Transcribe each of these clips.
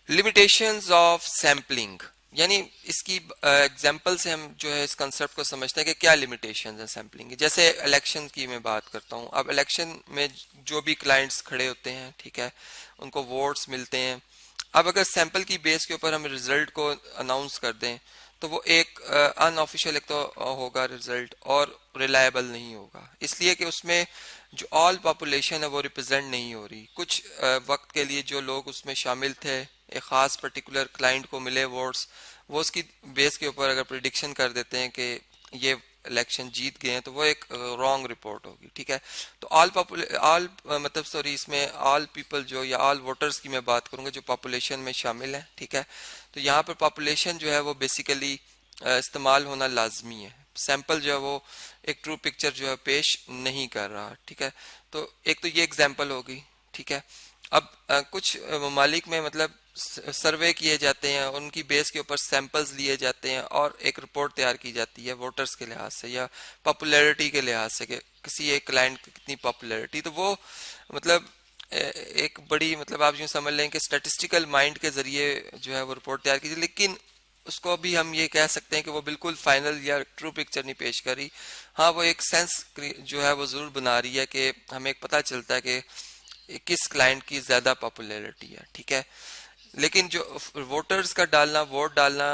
Limitations of sampling, यानी इसकी example से हम जो है इस कंसेप्ट को समझते हैं कि क्या लिमिटेशंस हैं सैम्पलिंग की। जैसे इलेक्शन की मैं बात करता हूँ, अब इलेक्शन में जो भी क्लाइंट्स खड़े होते हैं, ठीक है, उनको वोट्स मिलते हैं। अब अगर सैंपल की बेस के ऊपर हम रिजल्ट को अनाउंस कर दें तो वो एक अनऑफिशियल एक तो होगा रिजल्ट, और रिलायबल नहीं होगा, इसलिए कि उसमें जो ऑल पॉपुलेशन है वो रिप्रेजेंट नहीं हो रही। कुछ वक्त के लिए जो लोग उसमें शामिल थे, एक खास पर्टिकुलर क्लाइंट को मिले वोट्स, वो उसकी बेस के ऊपर अगर प्रिडिक्शन कर देते हैं कि ये इलेक्शन जीत गए हैं, तो वो एक रॉन्ग रिपोर्ट होगी, ठीक है। तो ऑल मतलब सॉरी, इसमें ऑल पीपल जो, या ऑल वोटर्स की मैं बात करूंगा जो पॉपुलेशन में शामिल है, ठीक है। तो यहाँ पर पॉपुलेशन जो है वो बेसिकली इस्तेमाल होना लाजमी है। सैंपल जो है वो एक ट्रू पिक्चर जो है पेश नहीं कर रहा, ठीक है। तो एक तो ये एग्जांपल होगी, ठीक है। अब कुछ ममालिक में मतलब सर्वे किए जाते हैं, उनकी बेस के ऊपर सैंपल्स लिए जाते हैं और एक रिपोर्ट तैयार की जाती है वोटर्स के लिहाज से या पॉपुलैरिटी के लिहाज से कि किसी एक क्लाइंट की कितनी पॉपुलैरिटी। तो वो मतलब एक बड़ी मतलब आप यूँ समझ लें कि स्टैटिस्टिकल माइंड के जरिए जो है वो रिपोर्ट तैयार की, लेकिन उसको भी हम ये कह सकते हैं कि वो बिल्कुल फाइनल या ट्रू पिक्चर नहीं पेश करी। हाँ, वो एक सेंस जो है वो जरूर बना रही है कि हमें पता चलता है कि किस क्लाइंट की ज्यादा पॉपुलैरिटी है, ठीक है। लेकिन जो वोटर्स का डालना, वोट डालना,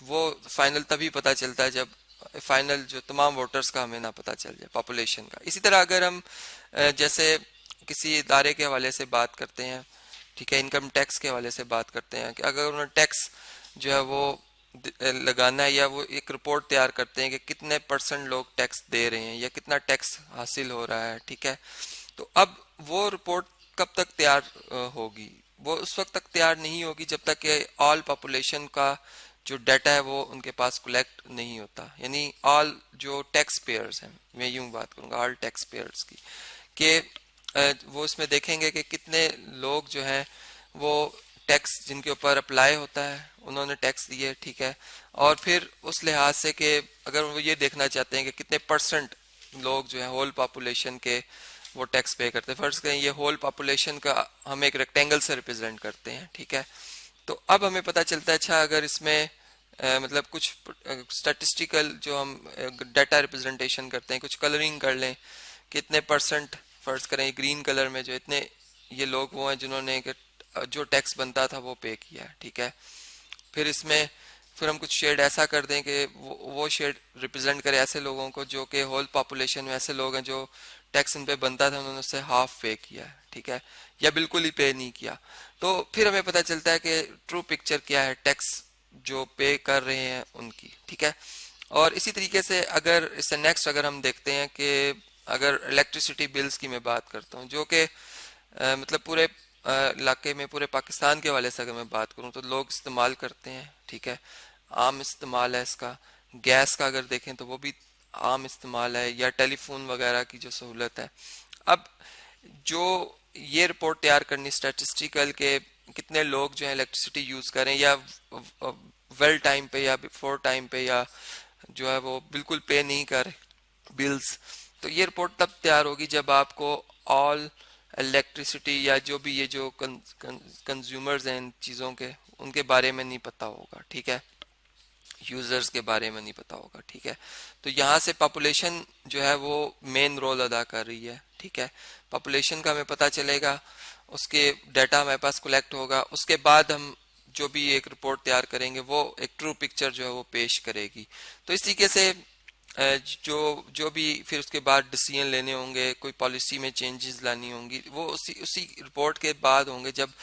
वो फाइनल तभी पता चलता है जब फाइनल जो तमाम वोटर्स का हमें ना पता चल जाए पॉपुलेशन का। इसी तरह अगर हम जैसे किसी इदारे के हवाले से बात करते हैं, ठीक है, इनकम टैक्स के हवाले से बात करते हैं कि अगर उन्होंने टैक्स जो है वो लगाना है, या वो एक रिपोर्ट तैयार करते हैं कि कितने परसेंट लोग टैक्स दे रहे हैं या कितना टैक्स हासिल हो रहा है, ठीक है। तो अब वो रिपोर्ट कब तक तैयार होगी? वो उस वक्त तक तैयार नहीं होगी जब तक कि ऑल पॉपुलेशन का जो डाटा है वो उनके पास कलेक्ट नहीं होता, यानी ऑल जो टैक्स पेयर्स हैं, मैं यूं बात करूंगा ऑल टैक्स पेयर्स की, कि वो इसमें देखेंगे कि कितने लोग जो हैं वो टैक्स जिनके ऊपर अप्लाई होता है उन्होंने टैक्स दिए, ठीक है। और फिर उस लिहाज से कि अगर वो ये देखना चाहते हैं कि कितने परसेंट लोग जो है होल पॉपुलेशन के वो टैक्स पे करते हैं, फर्ज करें ये होल पॉपुलेशन का हम एक रेक्टेंगल से रिप्रेजेंट करते हैं, ठीक है। तो अब हमें पता चलता है अच्छा अगर इसमें मतलब कुछ स्टैटिस्टिकल जो हम डाटा रिप्रेजेंटेशन करते हैं, कुछ कलरिंग कर लें, कितने परसेंट फर्ज करें ग्रीन कलर में जो इतने ये लोग वो हैं जिन्होंने जो टैक्स बनता था वो पे किया, ठीक है। फिर इसमें फिर हम कुछ शेड ऐसा कर दें कि वो शेड रिप्रेजेंट करे ऐसे लोगों को जो कि होल पॉपुलेशन में ऐसे लोग हैं जो टैक्स इन पे बनता था उन्होंने उससे हाफ पे किया है, ठीक है, या बिल्कुल ही पे नहीं किया। तो फिर हमें पता चलता है कि ट्रू पिक्चर क्या है टैक्स जो पे कर रहे हैं उनकी, ठीक है। और इसी तरीके से अगर इससे नेक्स्ट अगर हम देखते हैं कि अगर इलेक्ट्रिसिटी बिल्स की मैं बात करता हूँ जो कि मतलब पूरे इलाके में पूरे पाकिस्तान के वाले से अगर मैं बात करूं तो लोग इस्तेमाल करते हैं, ठीक है, आम इस्तेमाल है इसका। गैस का अगर देखें तो वो भी आम इस्तेमाल है, या टेलीफोन वगैरह की जो सहूलत है। अब जो ये रिपोर्ट तैयार करनी स्टैटिस्टिकल के कितने लोग जो है इलेक्ट्रिसिटी यूज करें, या वेल टाइम पे या बिफोर टाइम पे, या जो है वो बिल्कुल पे नहीं कर बिल्स, तो ये रिपोर्ट तब तैयार होगी जब आपको ऑल इलेक्ट्रिसिटी या जो भी ये जो कंज्यूमर्स हैं इन चीज़ों के उनके बारे में नहीं पता होगा, ठीक है, यूजर्स के बारे में नहीं पता होगा, ठीक है। तो यहाँ से पॉपुलेशन जो है वो मेन रोल अदा कर रही है, ठीक है। पॉपुलेशन का हमें पता चलेगा, उसके डाटा हमारे पास कलेक्ट होगा, उसके बाद हम जो भी एक रिपोर्ट तैयार करेंगे वो एक ट्रू पिक्चर जो है वो पेश करेगी। तो इस तरीके से जो जो भी फिर उसके बाद डिसीजन लेने होंगे, कोई पॉलिसी में चेंजेस लानी होंगी, वो उसी उसी रिपोर्ट के बाद होंगे जब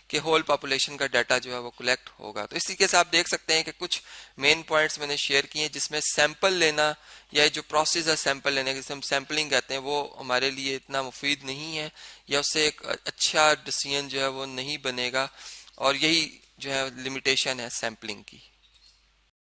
कि होल पॉपुलेशन का डाटा जो है वो कलेक्ट होगा। तो इस तरीके से आप देख सकते हैं कि कुछ मेन पॉइंट्स मैंने शेयर किए हैं जिसमें सैंपल लेना या जो प्रोसेस है सैंपल लेने जिसे हम सैंपलिंग कहते हैं वो हमारे लिए इतना मुफीद नहीं है, या उससे एक अच्छा डिसीजन जो है वो नहीं बनेगा, और यही जो है लिमिटेशन है सैंपलिंग की।